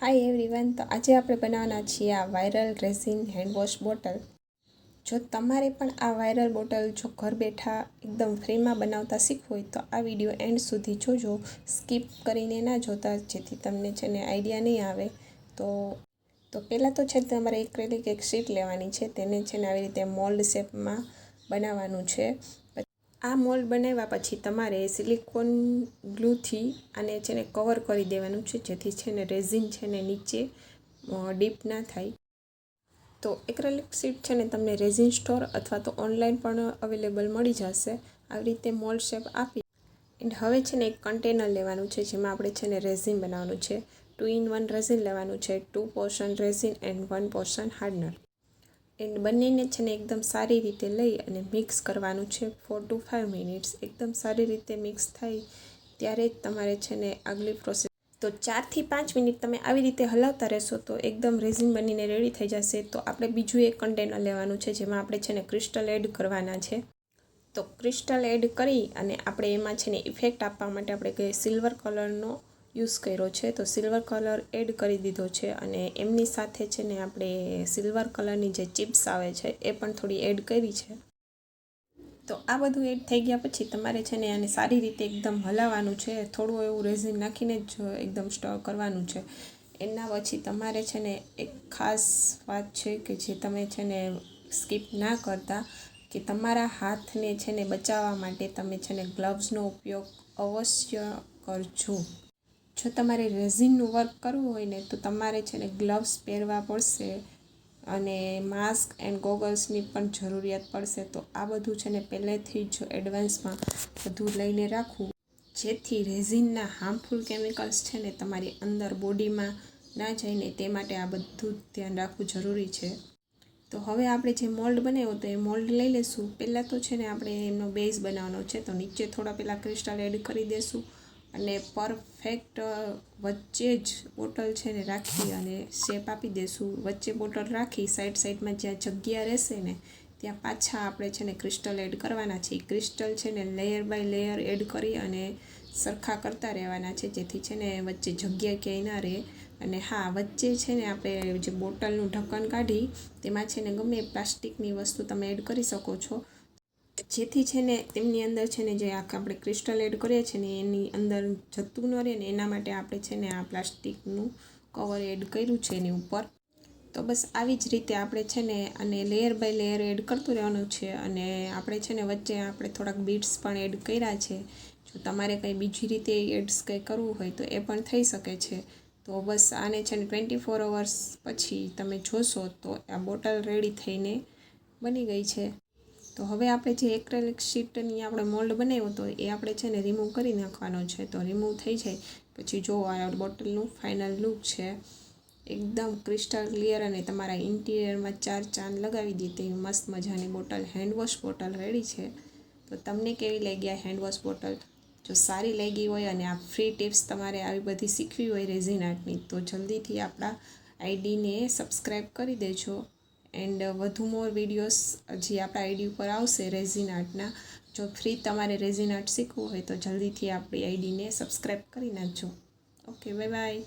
Hi everyone, તો આજે આપણે બનાવવાના છીએ આ વાયરલ રેઝિન હેન્ડવોશ બોટલ. જો તમારે પણ આ વાયરલ બોટલ જો ઘર બેઠા એકદમ ફ્રીમાં બનાવતા શીખવું હોય તો આ વિડીયો એન્ડ સુધી જોજો, સ્કીપ કરીને ના જોતા, જેથી તમને છે ને આઈડિયા નહીં આવે. તો પહેલાં તો છે તમારે એક્રેલિક એક શીટ લેવાની છે, તેને છે ને આવી રીતે મોલ્ડ શેપમાં બનાવવાનું છે. આ મોલ્ડ બનાવ્યા પછી તમારે સિલિકોન ગ્લુથી આને છે ને કવર કરી દેવાનું છે, જેથી છે ને રેઝિન છે ને નીચે ડીપ ના થાય. તો એક્રેલિક શીટ છે ને તમને રેઝિન સ્ટોર અથવા તો ઓનલાઈન પણ અવેલેબલ મળી જશે. આવી રીતે મોલ્ડ શેપ આપી એન્ડ હવે છે ને એક કન્ટેનર લેવાનું છે, જેમાં આપણે છે ને રેઝિન બનાવવાનું છે. 2-in-1 રેઝિન લેવાનું છે, 2 portion resin and 1 portion hardener. And બંનેને છે ને એકદમ સારી રીતે લઈ અને મિક્સ કરવાનું છે 4 to 5 મિનિટ્સ. એકદમ સારી રીતે મિક્સ થાય ત્યારે જ તમારે છે ને આગલી પ્રોસેસ. તો 4 થી 5 મિનિટ તમે આવી રીતે હલાવતા રહેશો તો એકદમ રેઝિન બનીને રેડી થઈ જશે. તો આપણે બીજું એક કન્ટેનર લેવાનું છે, જેમાં આપણે છે ને ક્રિસ્ટલ એડ કરવાના છે. તો ક્રિસ્ટલ એડ કરી અને આપણે એમાં છે ને ઇફેક્ટ આપવા માટે આપણે સિલ્વર કલરનો યુઝ કર્યો છે. તો સિલ્વર કલર એડ કરી દીધો છે અને એમની સાથે છે ને આપણે સિલ્વર કલરની જે ચિપ્સ આવે છે એ પણ થોડી એડ કરી છે. તો આ બધું એડ થઈ ગયા પછી તમારે છે ને આને સારી રીતે એકદમ હલાવવાનું છે. થોડું એવું રેઝિન નાખીને જ એકદમ સ્ટર કરવાનું છે. એના પછી તમારે છે ને એક ખાસ વાત છે કે જે તમે છે ને સ્કીપ ના કરતા, કે તમારા હાથને છે ને બચાવવા માટે તમે છે ને ગ્લવ્સનો ઉપયોગ અવશ્ય કરજો. જો તમારે રેઝિનનું વર્ક કરવું હોય ને તો તમારે છે ને ગ્લવ્સ પહેરવા પડશે અને માસ્ક એન્ડ ગોગલ્સની પણ જરૂરિયાત પડશે. તો આ બધું છે ને પહેલેથી જ એડવાન્સમાં બધું લઈને રાખવું, જેથી રેઝિનના હાર્મફુલ કેમિકલ્સ છે ને તમારી અંદર બોડીમાં ના જઈને તે માટે આ બધું ધ્યાન રાખવું જરૂરી છે. તો હવે આપણે જે મોલ્ડ બનાવ્યો તો એ મોલ્ડ લઈ લઈશું. પહેલાં તો છે ને આપણે એમનો બેઝ બનાવવાનો છે, તો નીચે થોડા પહેલાં ક્રિસ્ટલ એડ કરી દઈશું અને પરફેક્ટ વચ્ચે જ બોટલ છે ને રાખી અને શેપ આપી દઈશું. વચ્ચે બોટલ રાખી સાઈડમાં જ્યાં જગ્યા રહેશે ને ત્યાં પાછા આપણે છે ને ક્રિસ્ટલ એડ કરવાના છે. ક્રિસ્ટલ છે ને લેયર બાય લેયર એડ કરી અને સરખા કરતા રહેવાના છે, જેથી છે ને વચ્ચે જગ્યા ક્યાંય ના રહે. અને હા, વચ્ચે છે ને આપણે જે બોટલનું ઢક્કન કાઢી તેમાં છે ને ગમે પ્લાસ્ટિકની વસ્તુ તમે એડ કરી શકો છો, જેથી છે ને તેમની અંદર છે ને જે આપણે ક્રિસ્ટલ એડ કરીએ છીએ ને એની અંદર જતું ન રહે ને એના માટે આપણે છે ને આ પ્લાસ્ટિકનું કવર એડ કર્યું છે એની ઉપર. તો બસ આવી જ રીતે આપણે છે ને અને લેયર બાય લેયર એડ કરતું રહેવાનું છે. અને આપણે છે ને વચ્ચે આપણે થોડાક બીટ્સ પણ એડ કર્યા છે. જો તમારે કંઈ બીજી રીતે એડ્સ કંઈ કરવું હોય તો એ પણ થઈ શકે છે. તો બસ આને છે ને 24 અવર્સ પછી તમે જોશો તો આ બોટલ રેડી થઈને બની ગઈ છે. તો હવે આપણે જે એક્રેલિક શીટની આપણે મોલ્ડ બનાવ્યો હતો એ આપણે છે ને રિમૂવ કરી નાખવાનો છે. તો રિમૂવ થઈ જાય પછી જો આ બોટલનું ફાઇનલ લુક છે, એકદમ ક્રિસ્ટલ ક્લિયર અને તમારા ઇન્ટિરિયરમાં 4 ચાંદ લગાવી દે તેવી મસ્ત મજાની બોટલ, હેન્ડવોશ બોટલ રેડી છે. તો તમને કેવી લાગી આ હેન્ડવોશ બોટલ? જો સારી લાગી હોય અને આ ફ્રી ટિપ્સ તમારે આવી બધી શીખવી હોય રેઝિન આર્ટની, તો જલ્દીથી આપણા આઈડીને સબસ્ક્રાઈબ કરી દેજો. એન્ડ વધુ મોર વિડીયોઝ હજી આપણા આઈડી ઉપર આવશે રેઝિન આર્ટના. જો ફ્રી તમારે રેઝિન આર્ટ શીખવું હોય તો જલ્દીથી આપણી આઈડીને સબસ્ક્રાઈબ કરી નાખજો. Okay, bye bye.